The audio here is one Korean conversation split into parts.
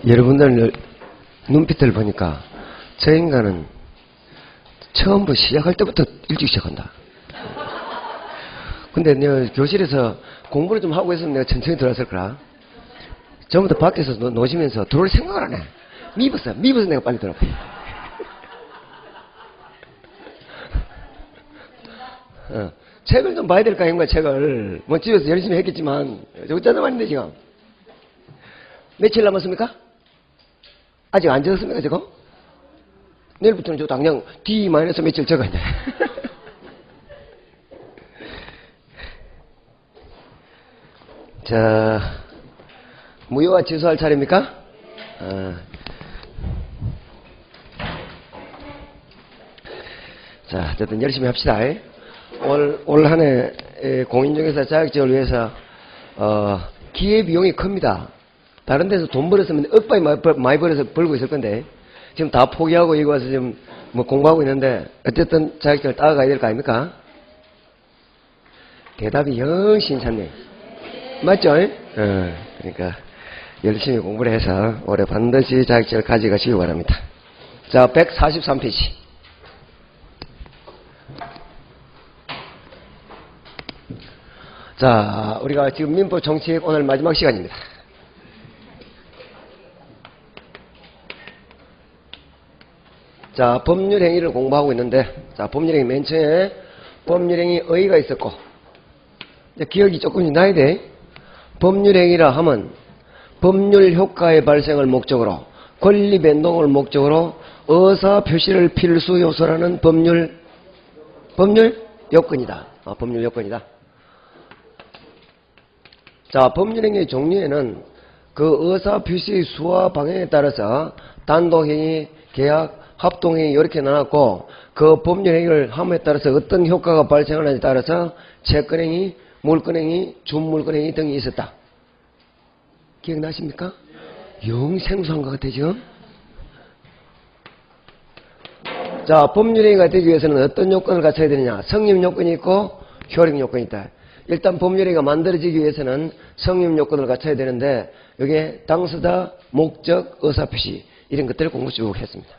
여러분들 눈빛을 보니까 저 인간은 처음부터 시작할 때부터 일찍 시작한다. 근데 내가 교실에서 공부를 좀 하고 있으면 내가 천천히 들어왔을 거라. 전부터 밖에서 노시면서 들어올 생각을 안 해. 미버서 내가 빨리 들어가. 책을 좀 봐야 될 거 아닌가, 책을. 뭐 집에서 열심히 했겠지만, 어쩌다 말인데, 지금. 며칠 남았습니까? 아직 안 적었습니까, 지금? 내일부터는 저 당장 D- 며칠 적어야 돼. 자, 무효와 취소할 차례입니까? 자, 어쨌든 열심히 합시다. 올 한 해 공인중개사 자격증을 위해서 기회비용이 큽니다. 다른 데서 돈 벌었으면 억바이 많이 벌고 있을 건데 지금 다 포기하고 여기 와서 지금 뭐 공부하고 있는데 어쨌든 자격증을 따라가야 될 거 아닙니까? 대답이 영 신찮네. 맞죠? 그러니까 열심히 공부를 해서 올해 반드시 자격증을 가져가시기 바랍니다. 자, 143페이지. 자, 우리가 지금 민법 정책 오늘 마지막 시간입니다. 자, 법률행위를 공부하고 있는데, 자, 법률행위 맨 처음에 법률행위 의의가 있었고, 이제 기억이 조금씩 나야 돼. 법률행위라 하면 법률 효과의 발생을 목적으로, 권리 변동을 목적으로 의사 표시를 필수 요소라는 법률 요건이다. 법률 요건이다. 자, 법률행위의 종류에는 그 의사 표시의 수와 방향에 따라서 단독행위, 계약, 합동행위 이렇게 나눴고 그 법률행위를 함에 따라서 어떤 효과가 발생하느냐에 따라서 채권행위, 물권행위, 준물권행위 등이 있었다. 기억나십니까? 영 생소한 것 같아요, 지금? 자, 법률행위가 되기 위해서는 어떤 요건을 갖춰야 되느냐? 성립 요건이 있고 효력 요건이 있다. 일단 법률행위가 만들어지기 위해서는 성립 요건을 갖춰야 되는데 여기에 당사자, 목적, 의사표시 이런 것들을 공부 쭉 했습니다.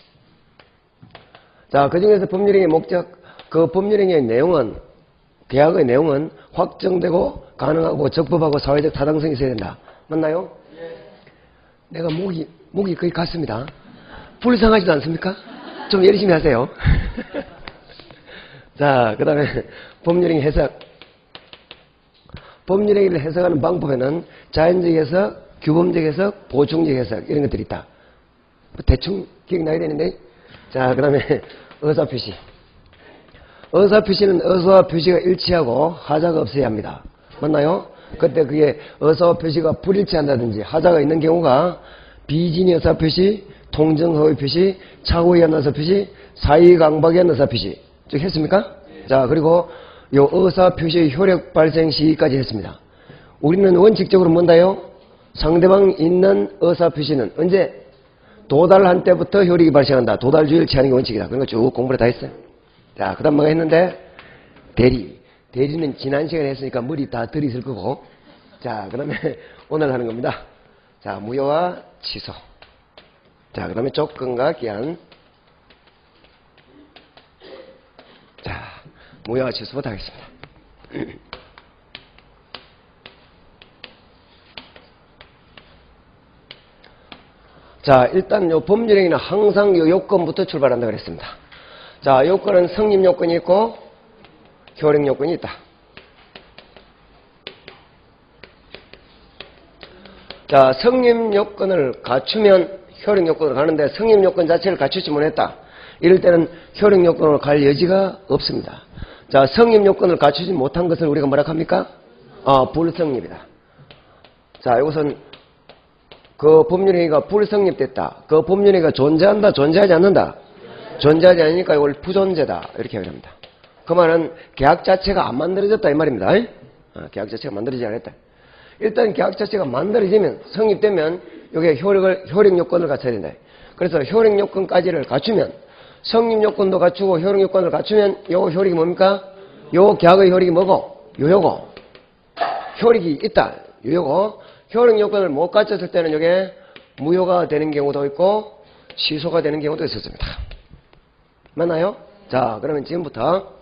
자, 그 중에서 법률행위의 목적, 그 법률행위의 내용은, 계약의 내용은 확정되고 가능하고 적법하고 사회적 타당성이 있어야 된다. 맞나요? 예. 내가 목이 거의 갔습니다. 불쌍하지도 않습니까? 좀 열심히 하세요. 자, 그 다음에 법률행위 해석. 법률행위를 해석하는 방법에는 자연적 해석, 규범적 해석, 보충적 해석 이런 것들이 있다. 대충 기억나야 되는데. 자, 그 다음에 의사표시. 의사표시는 의사와 표시가 일치하고 하자가 없어야 합니다. 맞나요? 그때 그게 의사와 표시가 불일치한다든지 하자가 있는 경우가 비진의 의사표시, 통정허위 표시, 착오에 의한 의사표시, 사의강박에 의한 의사표시 쭉 했습니까? 자, 그리고 요 의사표시의 효력 발생 시기까지 했습니다. 우리는 원칙적으로 뭔가요? 상대방 있는 의사표시는 언제? 도달한 때부터 효력이 발생한다. 도달주의를 취하는 게 원칙이다. 그런 거 쭉 공부를 다 했어요. 자, 그 다음 뭐가 했는데? 대리는 지난 시간에 했으니까 머리 다 들이실 거고. 자, 그 다음에 오늘 하는 겁니다. 자, 무효와 취소. 자, 그 다음에 조건과 기한. 자, 무효와 취소부터 하겠습니다. 자, 일단 요 법률행위는 항상 요 요건부터 출발한다 그랬습니다. 자, 요건은 성립 요건이 있고 효력 요건이 있다. 자, 성립 요건을 갖추면 효력 요건으로 가는데 성립 요건 자체를 갖추지 못했다. 이럴 때는 효력 요건으로 갈 여지가 없습니다. 자, 성립 요건을 갖추지 못한 것을 우리가 뭐라 합니까? 불성립이다. 자, 이것은 그 법률행위가 불성립됐다. 그 법률행위가 존재한다, 존재하지 않는다? 존재하지 않으니까 이걸 부존재다. 이렇게 합니다. 그 말은 계약 자체가 안 만들어졌다 이 말입니다. 계약 자체가 만들어지지 않았다. 일단 계약 자체가 만들어지면, 성립되면 이게 효력 요건을 갖춰야 된다. 그래서 효력 요건까지를 갖추면 성립 요건도 갖추고 효력 요건을 갖추면 요 효력이 뭡니까? 요 계약의 효력이 뭐고? 요요고. 효력이 있다. 요요고. 효력 요건을 못 갖췄을 때는 이게 무효가 되는 경우도 있고 취소가 되는 경우도 있었습니다. 맞나요? 자, 그러면 지금부터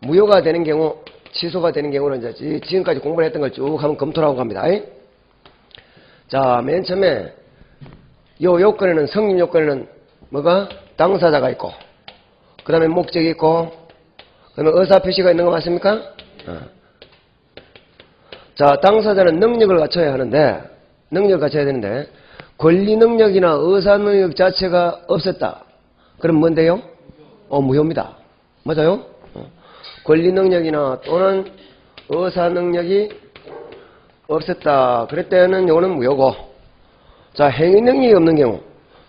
무효가 되는 경우, 취소가 되는 경우는 이제 지금까지 공부를 했던 걸 쭉 한번 검토를 하고 갑니다. 자, 맨 처음에 요 요건에는, 성립 요건에는 뭐가? 당사자가 있고, 그 다음에 목적이 있고, 그 다음에 의사표시가 있는 거 맞습니까? 자, 당사자는 능력을 갖춰야 하는데, 능력을 갖춰야 되는데, 권리 능력이나 의사 능력 자체가 없었다. 그럼 뭔데요? 무효입니다. 맞아요? 권리 능력이나 또는 의사 능력이 없었다. 그럴 때는 요거는 무효고, 자, 행위 능력이 없는 경우,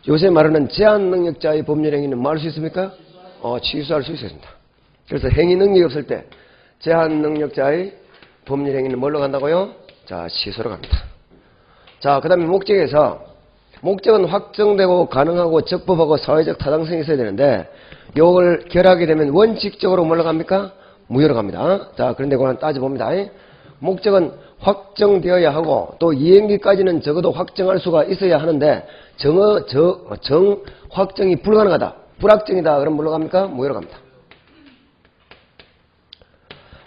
요새 말하는 제한 능력자의 법률 행위는 뭐 할 수 있습니까? 취소할 수 있습니다. 그래서 행위 능력이 없을 때 제한 능력자의 법률 행위는 뭘로 간다고요? 자, 취소로 갑니다. 자, 그 다음에 목적에서, 목적은 확정되고 가능하고 적법하고 사회적 타당성이 있어야 되는데, 요걸 결하게 되면 원칙적으로 뭘로 갑니까? 무효로 갑니다. 자, 그런데 그건 따져봅니다. 목적은 확정되어야 하고 또 이행기까지는 적어도 확정할 수가 있어야 하는데 확정이 불가능하다, 불확정이다. 그럼 뭘로 갑니까? 무효로 갑니다.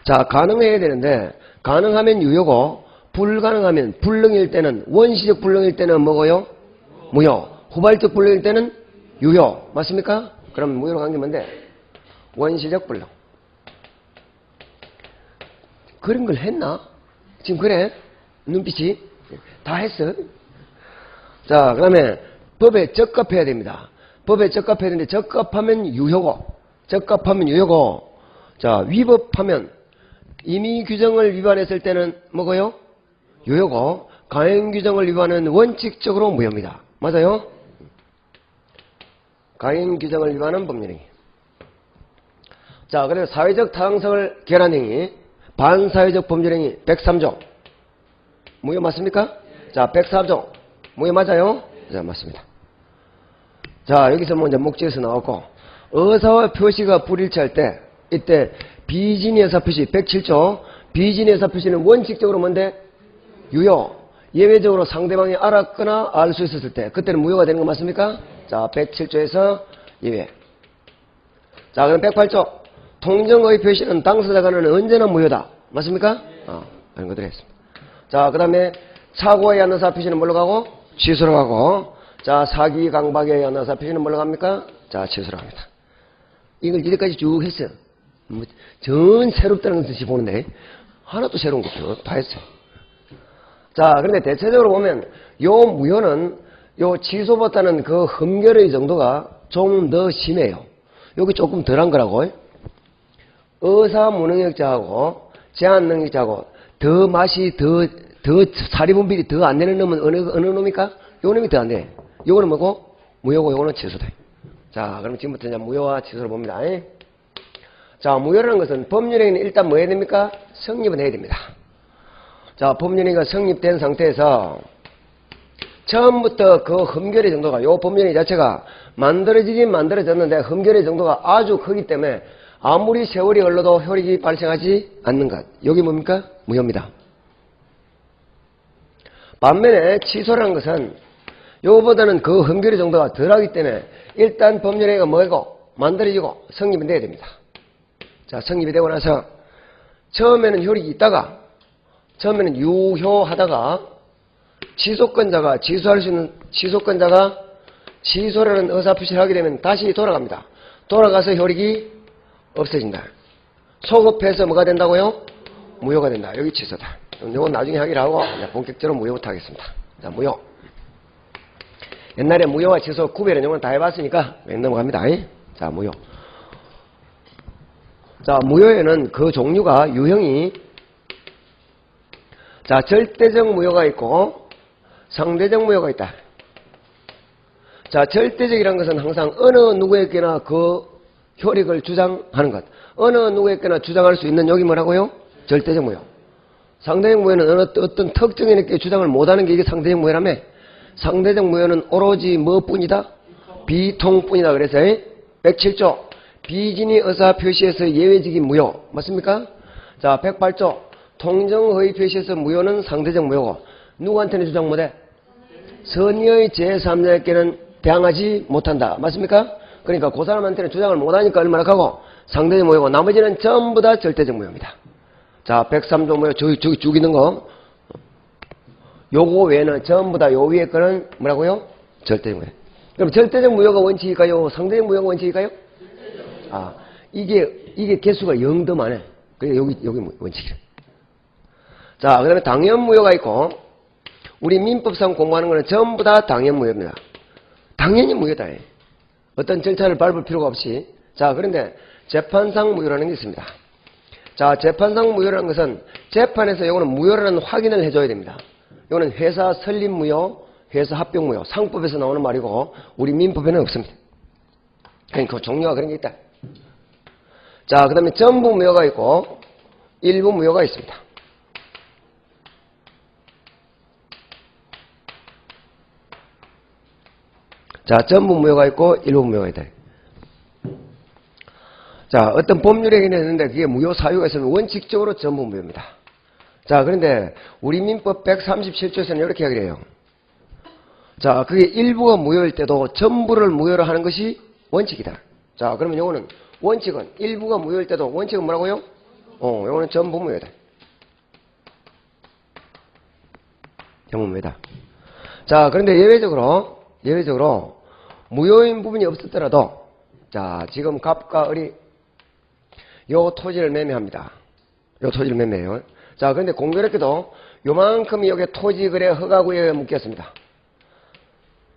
자, 가능해야 되는데 가능하면 유효고 불가능하면, 불능일 때는, 원시적 불능일 때는 뭐고요? 무효. 후발적 불능일 때는 유효. 맞습니까? 그럼 무효로 간 게 뭔데? 원시적 불능. 그런 걸 했나? 지금 그래? 눈빛이? 다 했어? 자, 그 다음에 법에 적합해야 됩니다. 법에 적합해야 되는데 적합하면 유효고, 적합하면 유효고, 자, 위법하면, 임의 규정을 위반했을 때는 뭐고요? 유효고, 가행 규정을 위반은 원칙적으로 무효입니다. 맞아요? 가행 규정을 위반한 법률행위. 자, 그래서 사회적 타당성을 결한 행위, 반사회적 법률행위 103조 무효 맞습니까? 자, 104조 무효 맞아요? 자, 맞습니다. 자, 여기서 먼저 목적에서 나왔고, 의사와 표시가 불일치할 때, 이때 비진의 의사표시 107조, 비진의 의사표시는 원칙적으로 뭔데? 유효. 예외적으로 상대방이 알았거나 알 수 있었을 때, 그때는 무효가 되는 거 맞습니까? 자, 107조에서 예외. 자, 그럼 108조. 통정의 표시는 당사자 간에는 언제나 무효다. 맞습니까? 그런 것들이 했습니다. 자, 그 다음에 사고에 의한 의사표시는 뭘로 가고? 취소로 가고. 자, 사기, 강박에 의한 의사표시는 뭘로 갑니까? 자, 취소로 갑니다. 이걸 이제까지 쭉 했어요. 전 새롭다는 것을 보는데, 하나도 새로운 거 없죠. 다 했어요. 자, 그런데 대체적으로 보면, 요 무효는, 요 취소보다는 그 흠결의 정도가 좀 더 심해요. 여기 조금 덜한 거라고. 의사 무능력자하고 제한 능력자하고 더 맛이 더 사리분별이 더 안 되는 놈은 어느 놈입니까? 요 놈이 더 안 돼. 요거는 뭐고? 무효고 요거는 취소돼. 자, 그럼 지금부터 이제 무효와 취소를 봅니다. 자, 무효라는 것은 법률행위는 일단 뭐 해야 됩니까? 성립은 해야 됩니다. 자, 법률행위가 성립된 상태에서 처음부터 그 흠결의 정도가, 요 법률행위 자체가 만들어지긴 만들어졌는데 흠결의 정도가 아주 크기 때문에 아무리 세월이 흘러도 효력이 발생하지 않는 것. 여기 뭡니까? 무효입니다. 반면에 취소라는 것은 요거보다는 그 흠결의 정도가 덜하기 때문에 일단 법률행위가 뭐고? 만들어지고 성립이 돼야 됩니다. 자, 성립이 되고 나서 처음에는 효력이 있다가, 처음에는 유효하다가 취소권자가, 취소할 수 있는 취소권자가 취소라는 의사표시를 하게 되면 다시 돌아갑니다. 돌아가서 효력이 없어진다. 소급해서 뭐가 된다고요? 무효가 된다. 여기 취소다. 이건 나중에 하기로 하고 본격적으로 무효부터 하겠습니다. 자, 무효. 옛날에 무효와 취소 구별은 이건 다 해봤으니까 넘어갑니다. 자, 무효. 자, 무효에는 그 종류가 유형이, 자, 절대적 무효가 있고 상대적 무효가 있다. 자, 절대적이라는 것은 항상 어느 누구에게나 그 효력을 주장하는 것. 어느 누구에게나 주장할 수 있는, 여기 뭐라고요? 절대적 무효. 상대적 무효는 어떤 특정인에게 주장을 못하는 게 이게 상대적 무효라며. 상대적 무효는 오로지 뭐뿐이다? 비통뿐이다. 그래서 107조 비진의 의사표시에서 예외적인 무효. 맞습니까? 자, 108조 통정허위 표시에서 무효는 상대적 무효고 누구한테는 주장 못해? 선의의 제3자에게는 대항하지 못한다. 맞습니까? 그러니까 그 사람한테는 주장을 못하니까 얼마나 하고 상대적 무효고 나머지는 전부 다 절대적 무효입니다. 자, 103조 무효 저기 쭉 있는 거 요거 외에는 전부 다 요 위에 거는 뭐라고요? 절대적 무효. 그럼 절대적 무효가 원칙일까요? 상대적 무효가 원칙일까요? 아, 이게 개수가 0도 많아. 그게 여기 원칙이래. 자, 그 다음에 당연 무효가 있고, 우리 민법상 공부하는 거는 전부 다 당연 무효입니다. 당연히 무효다. 어떤 절차를 밟을 필요가 없이. 자, 그런데 재판상 무효라는 게 있습니다. 자, 재판상 무효라는 것은 재판에서 요거는 무효라는 확인을 해줘야 됩니다. 요거는 회사 설립 무효, 회사 합병 무효, 상법에서 나오는 말이고, 우리 민법에는 없습니다. 그러니까 그 종류가 그런 게 있다. 자, 그 다음에 전부 무효가 있고, 일부 무효가 있습니다. 자, 전부 무효가 있고 일부 무효가 있다. 자, 어떤 법률에 있는데 그게 무효 사유가 있으면 원칙적으로 전부 무효입니다. 자, 그런데 우리 민법 137조에서는 이렇게 하기로 해요. 자, 그게 일부가 무효일 때도 전부를 무효로 하는 것이 원칙이다. 자, 그러면 요거는 원칙은 일부가 무효일 때도 원칙은 뭐라고요? 요거는 전부 무효다. 전부 무효다. 자, 그런데 예외적으로 무효인 부분이 없었더라도, 자, 지금 갑과 을이 요 토지를 매매합니다. 요 토지를 매매해요. 자, 그런데 공교롭게도 요만큼이 여기 토지거래 허가구역에 묶였습니다.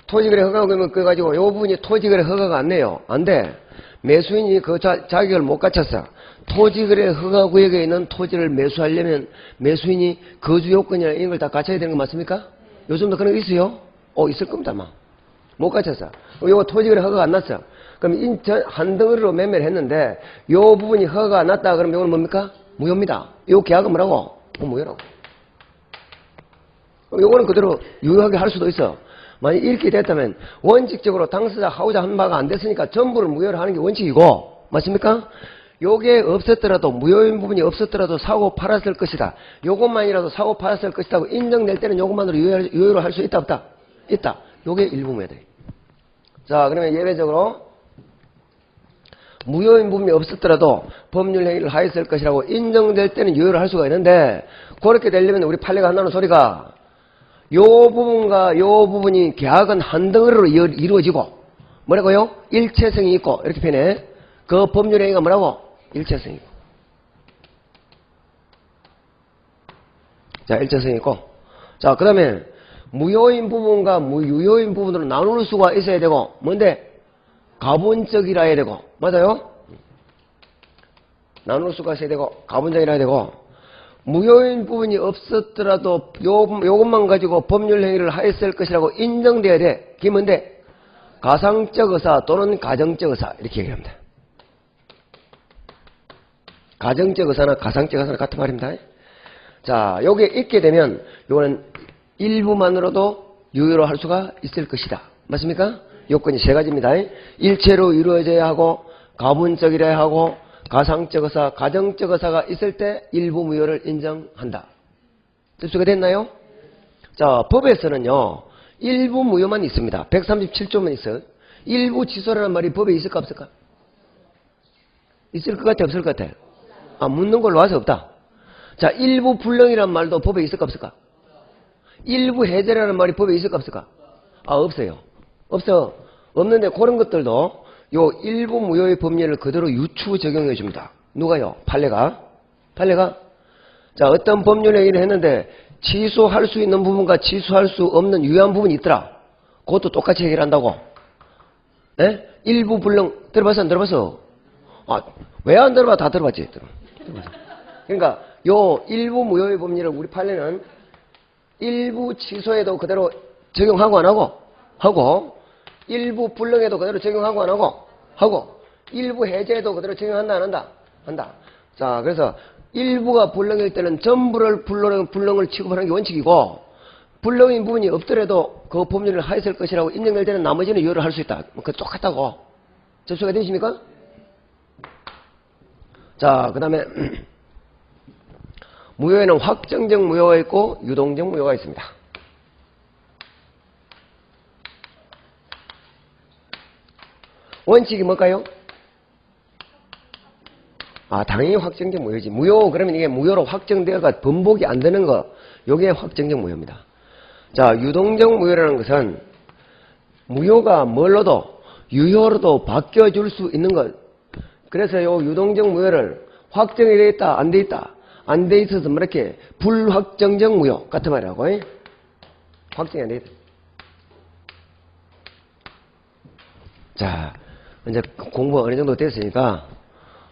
토지거래 허가구역에 묶여가지고 요 부분이 토지거래 허가가 안 내요. 안 돼. 매수인이 그 자격을 못 갖췄어. 토지거래 허가구역에 있는 토지를 매수하려면 매수인이 거주 요건이나 이런 걸 다 갖춰야 되는 거 맞습니까? 요즘도 그런 거 있어요? 있을 겁니다, 아마. 못 갖췄어. 요거 토지거래 허가가 안 났어. 그럼 인천 한 덩어리로 매매를 했는데 요 부분이 허가가 안 났다 그러면 이건 뭡니까? 무효입니다. 요 계약은 뭐라고? 무효라고. 요거는 그대로 유효하게 할 수도 있어. 만약 이렇게 됐다면 원칙적으로 당사자 하고자 한 바가 안 됐으니까 전부를 무효로 하는 게 원칙이고, 맞습니까? 요게 없었더라도, 무효인 부분이 없었더라도 사고 팔았을 것이다. 요것만이라도 사고 팔았을 것이라고 인정될 때는 요것만으로 유효로 할 수 있다 없다? 있다. 요게 일부 무효다. 자, 그러면 예외적으로 무효인 부분이 없었더라도 법률 행위를 하였을 것이라고 인정될 때는 유효를 할 수가 있는데, 그렇게 되려면 우리 판례가 한다는 소리가 요 부분과 요 부분이 계약은 한 덩어리로 이루어지고 뭐라고요? 일체성이 있고 이렇게 표현해. 그 법률 행위가 뭐라고? 일체성이 있고. 자, 일체성이 있고. 자, 그 다음에 무효인 부분과 무유효인 부분으로 나눌 수가 있어야 되고, 뭔데? 가분적이라 해야 되고, 맞아요? 나눌 수가 있어야 되고, 가분적이라 해야 되고, 무효인 부분이 없었더라도 요것만 가지고 법률 행위를 하였을 것이라고 인정돼야 돼. 그게 뭔데? 가상적 의사 또는 가정적 의사 이렇게 얘기합니다. 가정적 의사나 가상적 의사는 같은 말입니다. 자, 요게 있게 되면 요거는 일부만으로도 유효로 할 수가 있을 것이다. 맞습니까? 요건이 세 가지입니다. 일체로 이루어져야 하고, 가분적이라야 하고, 가상적 의사, 가정적 의사가 있을 때 일부 무효를 인정한다. 접수가 됐나요? 자, 법에서는요, 일부 무효만 있습니다. 137조만 있어요. 일부 취소라는 말이 법에 있을까 없을까? 있을 것 같아 없을 것 같아? 묻는 걸로 와서 없다. 자, 일부 불능이라는 말도 법에 있을까 없을까? 일부 해제라는 말이 법에 있을까 없을까? 없어요. 없어. 없는데 그런 것들도 요 일부 무효의 법률을 그대로 유추 적용해 줍니다. 누가요? 판례가. 자, 어떤 법률 행위를 했는데 취소할 수 있는 부분과 취소할 수 없는 유효한 부분이 있더라. 그것도 똑같이 해결한다고. 예? 일부 불능 들어봤어 안 들어봤어? 왜 안 들어봐? 다 들어봤지. 들어봤어. 그러니까 요 일부 무효의 법률을 우리 판례는 일부 취소에도 그대로 적용하고 안 하고? 하고, 일부 불능에도 그대로 적용하고 안 하고? 하고, 일부 해제에도 그대로 적용한다 안 한다? 한다. 자, 그래서 일부가 불능일 때는 전부를 불능을 취급하는 게 원칙이고, 불능인 부분이 없더라도 그 법률을 하였을 것이라고 인정될 때는 나머지는 유효를 할 수 있다. 그 똑같다고. 접수가 되십니까? 자, 그 다음에 무효에는 확정적 무효가 있고 유동적 무효가 있습니다. 원칙이 뭘까요? 당연히 확정적 무효지. 무효, 그러면 이게 무효로 확정되어가 번복이 안 되는 거, 요게 확정적 무효입니다. 자, 유동적 무효라는 것은 무효가 뭘로도 유효로도 바뀌어줄 수 있는 것. 그래서 요 유동적 무효를 확정이 되어 있다, 안 돼 있다. 안 돼 있어서 뭐 이렇게 불확정적 무효 같은 말이라고. 확정이 안 돼 있다. 자, 이제 공부 어느 정도 됐으니까,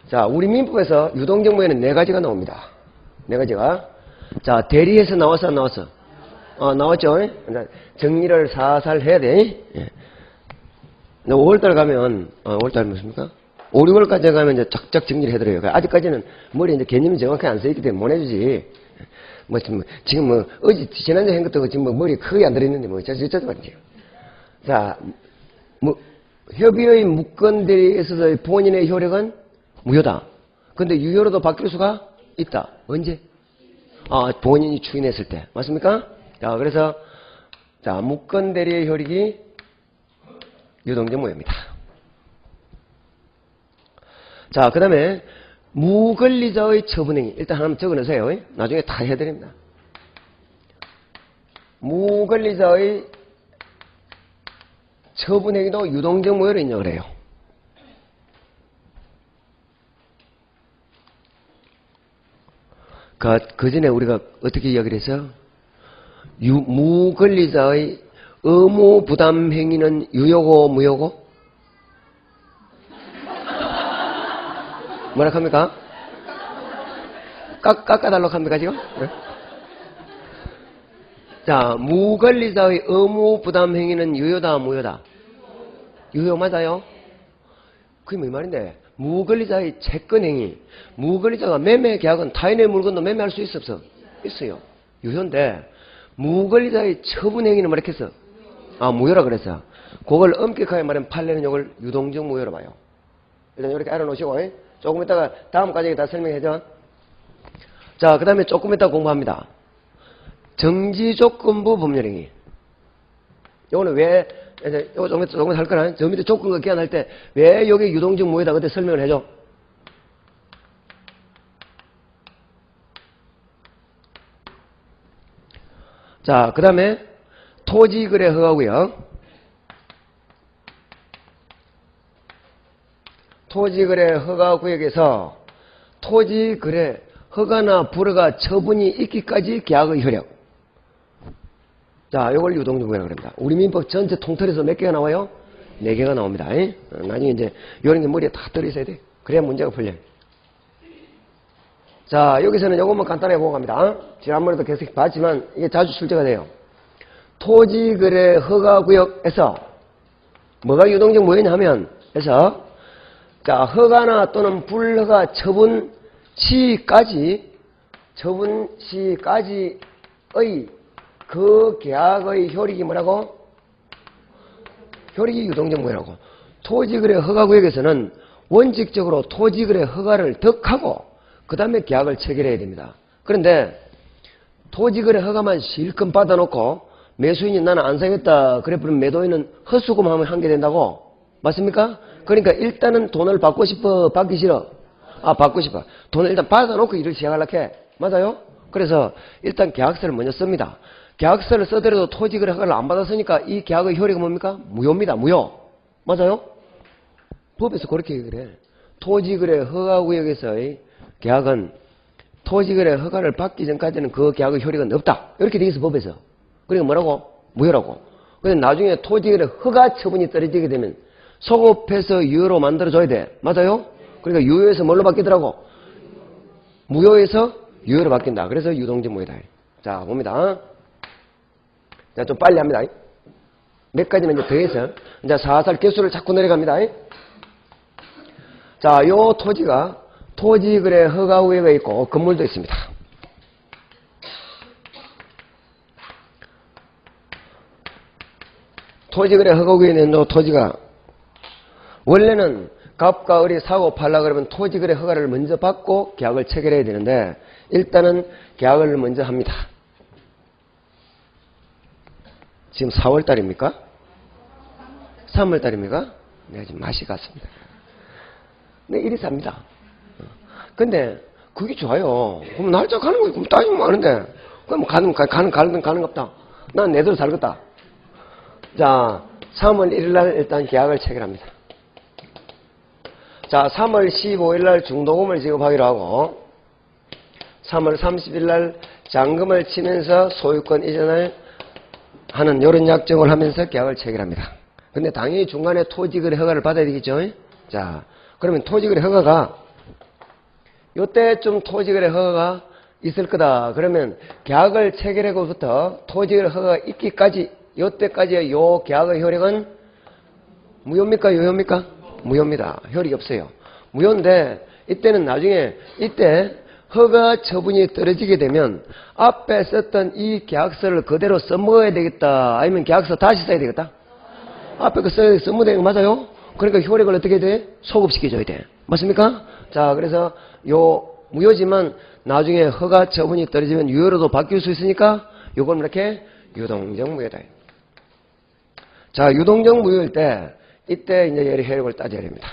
자, 우리 민법에서 유동적 무효는 4가지가 나옵니다. 4가지가. 자, 대리에서 나왔어, 안 나왔어? 나왔죠? 정리를 살살 해야 돼. 예. 5월달 가면, 5월달 무엇입니까? 5, 6월까지 가면 이제 쫙쫙 정리를 해드려요. 아직까지는 머리에 이제 개념이 정확히 안 써있기 때문에 못 해주지. 지금 지난주에 한 것도 지금 머리에 크게 안 들어있는데 어쩌지 말이에요. 자, 협의의 무건대리에 있어서 본인의 효력은 무효다. 근데 유효로도 바뀔 수가 있다. 언제? 본인이 추인했을 때. 맞습니까? 자, 그래서, 자, 무건대리의 효력이 유동적 무효입니다. 자, 그 다음에, 무권리자의 처분행위. 일단 하나 적어 놓으세요. 나중에 다 해드립니다. 무권리자의 처분행위도 유동적 무효로 인정을 해요. 그 전에 우리가 어떻게 이야기를 해서 무권리자의 의무 부담 행위는 유효고 무효고? 뭐라 합니까? 깎아달라고 합니까 지금? 네? 자, 무권리자의 의무 부담 행위는 유효다 무효다? 유효 맞아요? 그게 뭐 말인데? 무권리자의 채권행위, 무권리자가 매매 계약은 타인의 물건도 매매할 수 있어 없어? 있어요. 유효인데 무권리자의 처분행위는 뭐라 했어? 무효라 그랬어. 그걸 엄격하게 말하면 판례는 이걸 유동적 무효로 봐요. 일단 이렇게 알아놓으시고 조금 있다가 다음까지 다 설명해줘. 자, 그 다음에 조금 있다가 공부합니다. 정지조건부 법률행위. 요거는 왜 이거 조금 할 거나 저 밑에 조건과 기한할 때 왜 여기 유동적 무효다 그때 설명을 해줘. 자, 그 다음에 토지거래 허가구역. 토지거래 허가구역에서 토지거래 허가나 불허가 처분이 있기까지 계약의 효력. 자, 이걸 유동적 무효라고 합니다. 우리 민법 전체 통틀어서 몇 개가 나와요? 4개가 나옵니다. 나중에 이제 이런 게 머리에 다 들어있어야 돼. 그래야 문제가 풀려요. 자, 여기서는 이것만 간단하게 보고 갑니다. 지난번에도 계속 봤지만 이게 자주 출제가 돼요. 토지거래 허가구역에서 뭐가 유동적 무효냐 하면 자, 허가나 또는 불허가 처분 시까지의 그 계약의 효력이 뭐라고? 효력이 유동적 무효라고. 토지거래 허가구역에서는 원칙적으로 토지거래 허가를 득하고 그 다음에 계약을 체결해야 됩니다. 그런데 토지거래 허가만 실컷 받아놓고 매수인이 나는 안 사겠다 그래 버리면 매도인은 헛수금하면 한 게 된다고? 맞습니까? 그러니까 일단은 돈을 받고 싶어? 받기 싫어? 받고 싶어. 돈을 일단 받아놓고 일을 시작하려고 해. 맞아요? 그래서 일단 계약서를 먼저 씁니다. 계약서를 써더라도 토지거래 허가를 안 받았으니까 이 계약의 효력은 뭡니까? 무효입니다. 무효. 맞아요? 법에서 그렇게 얘기를 해. 토지거래 허가구역에서의 계약은 토지거래 허가를 받기 전까지는 그 계약의 효력은 없다. 이렇게 돼 있어 법에서. 그러니까 뭐라고? 무효라고. 근데 나중에 토지거래 허가 처분이 떨어지게 되면 소급해서 유효로 만들어줘야 돼. 맞아요? 그러니까 유효에서 뭘로 바뀌더라고? 무효에서 유효로 바뀐다. 그래서 유동적 무효다. 자, 봅니다. 자, 좀 빨리 합니다. 몇 가지는 이제 더해서 이제 살살 개수를 자꾸 내려갑니다. 자, 요 토지가 토지거래 허가구역에 있고 건물도 있습니다. 토지거래 허가구역에 있는 요 토지가 원래는 갑과 을이 사고 팔라 그러면 토지거래 허가를 먼저 받고 계약을 체결해야 되는데 일단은 계약을 먼저 합니다. 지금 4월달입니까? 3월달입니까? 내가 지금 맛이 갔습니다. 네, 이리 삽니다. 근데 그게 좋아요. 그럼 날짜 가는 거 그럼 따지면 아는데 그럼 가는 없다. 난 내대로 살겠다. 자, 3월 1일 날 일단 계약을 체결합니다. 자, 3월 15일 날 중도금을 지급하기로 하고 3월 30일 날 잔금을 치면서 소유권 이전을 하는 이런 약정을 하면서 계약을 체결합니다. 근데 당연히 중간에 토지거래 허가를 받아야 되겠죠. 자, 그러면 토지거래 허가가 요때쯤 토지거래 허가가 있을 거다. 그러면 계약을 체결하고부터 토지거래 허가가 있기까지 요때까지의 요 계약의 효력은 무효입니까? 유효입니까? 무효입니다. 효력이 없어요. 무효인데 이때는 나중에 이때 허가 처분이 떨어지게 되면 앞에 썼던 이 계약서를 그대로 써먹어야 되겠다. 아니면 계약서 다시 써야 되겠다. 앞에 그 써먹어야 되는 거 맞아요? 그러니까 효력을 어떻게 돼? 소급시켜줘야 돼. 맞습니까? 자, 그래서 요 무효지만 나중에 허가 처분이 떨어지면 유효로도 바뀔 수 있으니까 요건 이렇게 유동적 무효다. 자, 유동적 무효일 때 이때 이제 효력을 따져야 됩니다.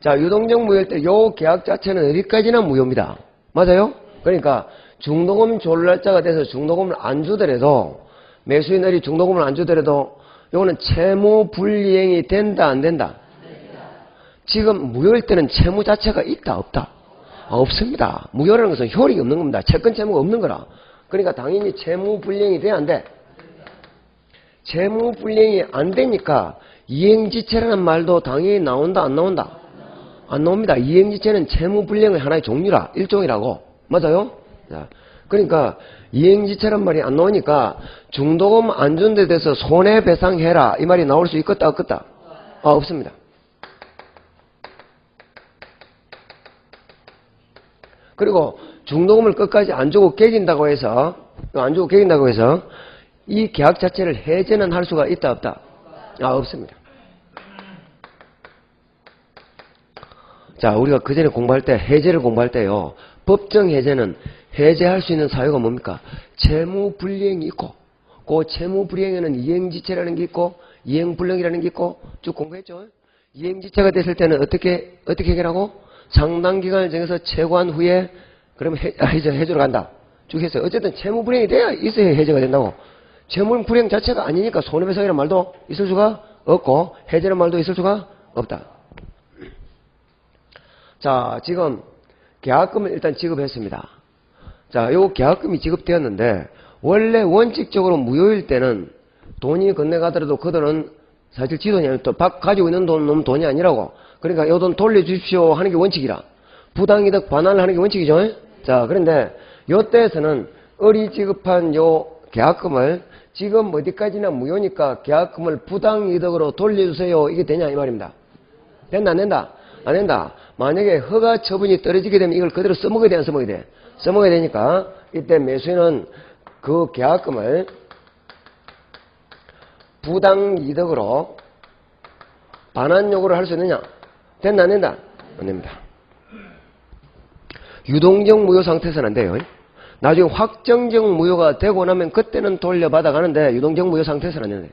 자, 유동적 무효일 때 요 계약 자체는 어디까지나 무효입니다. 맞아요? 그러니까 중도금 졸날짜가 돼서 중도금을 안 주더라도 매수인들이 중도금을 안 주더라도 요거는 채무 불이행이 된다 안 된다? 지금 무효일 때는 채무 자체가 있다 없다? 없습니다. 무효라는 것은 효력이 없는 겁니다. 채권 채무가 없는 거라. 그러니까 당연히 채무 불이행이 돼야 안 돼? 채무 불이행이 안 되니까 이행지체라는 말도 당연히 나온다 안 나온다? 안 나옵니다. 이행지체는 채무 불이행의 하나의 종류라 일종이라고. 맞아요? 자, 그러니까 이행지체란 말이 안 나오니까 중도금 안 준 데 대해서 손해배상해라 이 말이 나올 수 있겠다 없겠다? 없습니다. 그리고 중도금을 끝까지 안 주고 깨진다고 해서 이 계약 자체를 해제는 할 수가 있다 없다? 없습니다. 자, 우리가 그전에 공부할 때 해제를 공부할 때요. 법정 해제는 해제할 수 있는 사유가 뭡니까? 채무 불이행이 있고 그 채무 불이행에는 이행지체라는 게 있고 이행불능이라는 게 있고 쭉 공부했죠. 이행지체가 됐을 때는 어떻게 해결하고 상당 기간을 정해서 채고한 후에 그러면 해제로 간다. 쭉 했어요. 어쨌든 채무 불이행이 돼야 있어야 해제가 된다고. 채무 불이행 자체가 아니니까 손해배상이라는 말도 있을 수가 없고 해제라는 말도 있을 수가 없다. 자, 지금 계약금을 일단 지급했습니다. 자, 요 계약금이 지급되었는데 원래 원칙적으로 무효일 때는 돈이 건네가더라도 그 돈은 사실 지 돈이 아니고 또 가지고 있는 돈이 아니라고. 그러니까 요 돈 돌려주십시오 하는 게 원칙이라. 부당이득 반환을 하는 게 원칙이죠. 자, 그런데 요때에서는 을이 지급한 요 계약금을 지금 어디까지나 무효니까 계약금을 부당이득으로 돌려주세요. 이게 되냐 이 말입니다. 된다 안 된다? 안 된다. 만약에 허가 처분이 떨어지게 되면 이걸 그대로 써먹어야 돼 안 써먹어야 돼? 써먹어야 되니까 이때 매수인은 그 계약금을 부당이득으로 반환 요구를 할 수 있느냐? 된다 안 된다? 안 됩니다. 유동적 무효 상태에서는 안 돼요. 나중에 확정적 무효가 되고 나면 그때는 돌려받아 가는데 유동적 무효 상태에서는 안 돼요.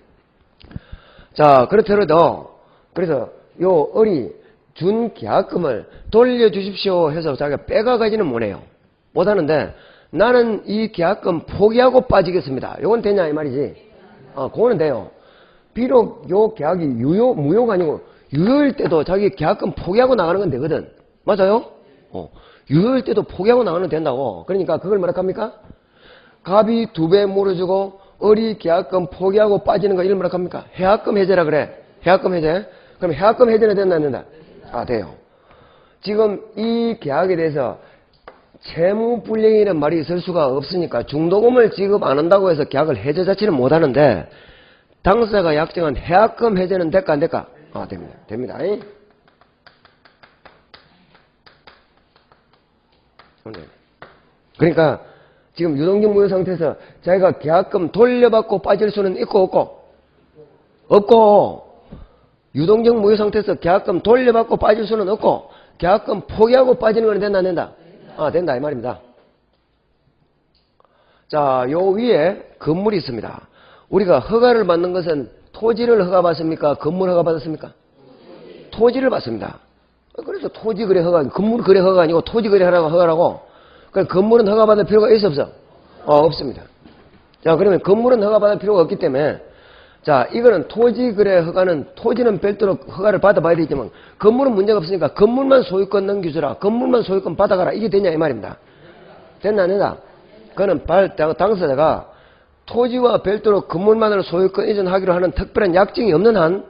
자, 그렇더라도 그래서 요 을이 준 계약금을 돌려주십시오 해서 자기가 빼가가지는 못해요. 못하는데 나는 이 계약금 포기하고 빠지겠습니다. 요건 되냐 이 말이지. 그거는 돼요. 비록 요 계약이 무효가 아니고 유효일 때도 자기 계약금 포기하고 나가는 건 되거든. 맞아요? 유효일 때도 포기하고 나가면 된다고. 그러니까 그걸 뭐라 합니까? 갑이 2배 물어주고 을이 계약금 포기하고 빠지는 거 이걸 뭐라 합니까? 해약금 해제라 그래. 해약금 해제. 그럼 해약금 해제는 된다 안 된다? 돼요. 지금 이 계약에 대해서 채무불이행이라는 말이 있을 수가 없으니까 중도금을 지급 안 한다고 해서 계약을 해제 자체는 못 하는데 당사자가 약정한 해약금 해제는 될까 안 될까? 됩니다. 됩니다. 그러니까 지금 유동적 무효 상태에서 자기가 계약금 돌려받고 빠질 수는 있고 없고 유동적 무효 상태에서 계약금 돌려받고 빠질 수는 없고 계약금 포기하고 빠지는 건 된다 안 된다? 된다 이 말입니다. 자, 요 위에 건물이 있습니다. 우리가 허가를 받는 것은 토지를 허가받습니까? 건물 허가받았습니까? 토지를 받습니다. 그래서 토지 거래 허가, 건물 거래 허가가 아니고 토지 거래 허가라고. 그러니까 건물은 허가받을 필요가 있어 없어? 없습니다. 자, 그러면 건물은 허가받을 필요가 없기 때문에 자, 이거는 토지 거래 허가는 토지는 별도로 허가를 받아봐야 되지만 건물은 문제가 없으니까 건물만 소유권 넘겨주라. 건물만 소유권 받아가라. 이게 되냐 이 말입니다. 됐나 안 된다? 그거는 당사자가 토지와 별도로 건물만으로 소유권 이전하기로 하는 특별한 약정이 없는 한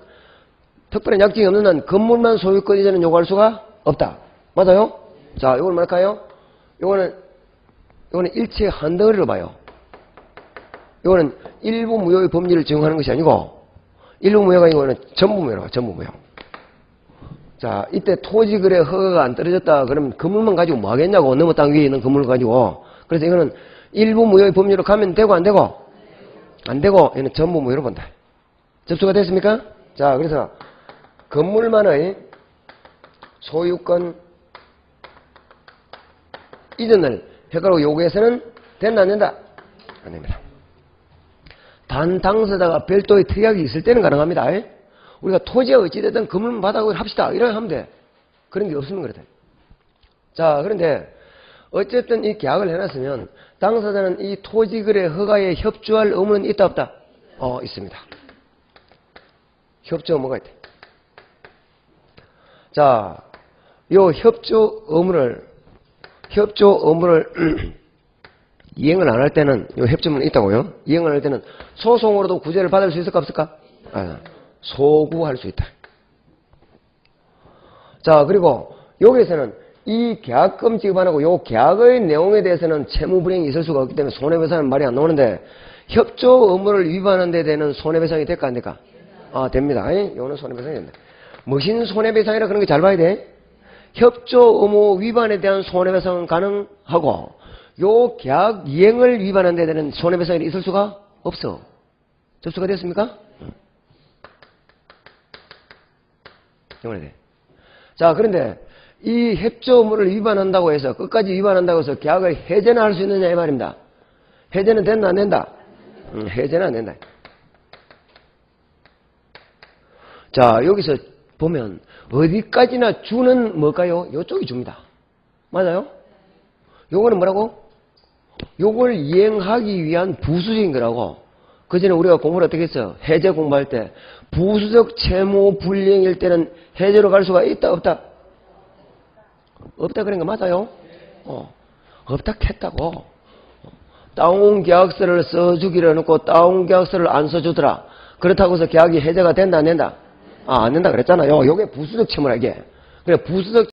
건물만 소유권 이전은 요구할 수가 없다. 맞아요? 자, 이걸 뭐랄까요? 요거는 일체 한덩어리로 봐요. 이거는 일부 무효의 법리를 적용하는 것이 아니고 일부 무효가 이거는 전부 무효라고 전부 무효. 자, 이때 토지 거래 허가가 안 떨어졌다 그러면 건물만 가지고 뭐 하겠냐고. 너무 땅 위에 있는 건물을 가지고. 그래서 이거는 일부 무효의 법리로 가면 되고 안 되고? 안 되고 얘는 전부 무효로 본다. 접수가 됐습니까? 자, 그래서 건물만의 소유권 이전을 효과로 요구해서는 된다 안 된다? 안 됩니다. 단 당사자가 별도의 특약이 있을 때는 가능합니다. 우리가 토지가 어찌됐든 건물만 받아고 합시다. 이렇게 하면 돼. 그런 게 없으면 그렇다. 자, 그런데 어쨌든 이 계약을 해놨으면 당사자는 이 토지거래 허가에 협조할 의무는 있다 없다? 있습니다. 협조 의무가 있다. 자, 요 협조 의무를 이행을 안 할 때는 요 협조문이 있다고요. 이행을 할 때는 소송으로도 구제를 받을 수 있을까 없을까? 소구할 수 있다. 자, 그리고 여기에서는 이 계약금 지급 안 하고 요 계약의 내용에 대해서는 채무 불이행이 있을 수가 없기 때문에 손해배상은 말이 안 나오는데 협조 의무를 위반한 데 대한 손해배상이 될까 안 될까? 됩니다. 요거는 손해배상이 된다. 무슨 손해배상이라 그런 게 잘 봐야 돼. 협조 의무 위반에 대한 손해배상은 가능하고 요 계약 이행을 위반한 데 대한 손해배상이 있을 수가 없어. 접수가 됐습니까? 이번에 돼. 자, 그런데 이 협조 의무를 위반한다고 해서 끝까지 위반한다고 해서 계약을 해제는 할 수 있느냐 이 말입니다. 해제는 된다 안 된다? 해제는 안 된다. 자, 여기서 보면 어디까지나 주는 뭘까요? 요쪽이 줍니다. 맞아요? 요거는 뭐라고? 요걸 이행하기 위한 부수적인 거라고. 그 전에 우리가 공부를 어떻게 했어요? 해제 공부할 때 부수적 채무 불이행일 때는 해제로 갈 수가 있다 없다? 없다 그런 거 맞아요? 없다 했다고. 다운 계약서를 써주기로 해놓고 다운 계약서를 안 써주더라. 그렇다고 해서 계약이 해제가 된다 안 된다? 안 된다 그랬잖아요. 요게 부수적 채무라 이게. 그래 부수적